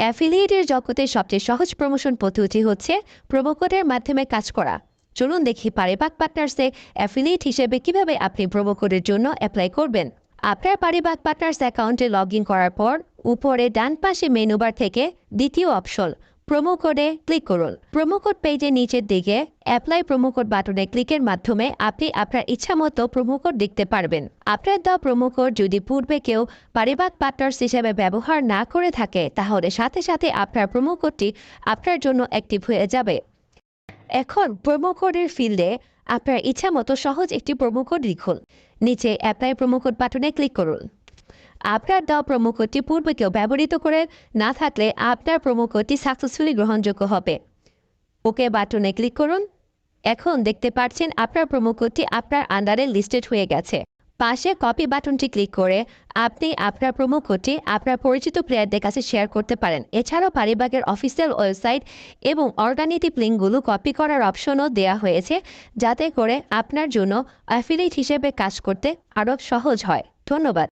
অ্যাফিলিয়েটের জগতে সবচেয়ে সহজ প্রমোশন পদ্ধতি হচ্ছে প্রোমো কোডের মাধ্যমে কাজ করা। চলুন দেখি পারিবাগ পার্টনার্সে অ্যাফিলিয়েট হিসেবে কিভাবে আপনি প্রোমো কোডের জন্য অ্যাপ্লাই করবেন। আপনার পারিবাগ পার্টনার্স অ্যাকাউন্টে লগ ইন করার পর উপরে ডান পাশে মেনু বার থেকে দ্বিতীয় অপশন প্রোমো কোডে ক্লিক করুন। প্রোমো কোড পেজের নিচের দিকে অ্যাপ্লাই প্রোমো কোড বাটনে ক্লিকের মাধ্যমে আপনি আপনার ইচ্ছামতো প্রোমো কোড দেখতে পারবেন। আপনার দেওয়া প্রোমো কোড যদি পূর্বে কেউ পারিবাগ পার্টনার্স হিসেবে ব্যবহার না করে থাকে তাহলে সাথে সাথে আপনার প্রোমো কোডটি আপনার জন্য অ্যাক্টিভ হয়ে যাবে। এখন প্রোমো কোডের ফিল্ডে আপনার ইচ্ছামতো সহজ একটি প্রোমো কোড লিখুন। নিচে অ্যাপ্লাই প্রোমো কোড বাটনে ক্লিক করুন। আপনার দেওয়া প্রোমো কোডটি পূর্বে কেউ ব্যবহৃত করে না থাকলে আপনার প্রোমো কোডটি সাকসেসফুলি গ্রহণযোগ্য হবে। ওকে বাটনে ক্লিক করুন। এখন দেখতে পাচ্ছেন আপনার প্রোমো কোডটি আপনার আন্ডারে লিস্টেড হয়ে গেছে। পাশে কপি বাটনটি ক্লিক করে আপনি আপনার প্রোমো কোডটি আপনার পরিচিত প্লেয়ারদের কাছে শেয়ার করতে পারেন। এছাড়াও পারিবাগের অফিসিয়াল ওয়েবসাইট এবং অর্গানিটিভ লিঙ্কগুলো কপি করার অপশনও দেওয়া হয়েছে, যাতে করে আপনার জন্য অ্যাফিলিয়েট হিসেবে কাজ করতে আরও সহজ হয়। ধন্যবাদ।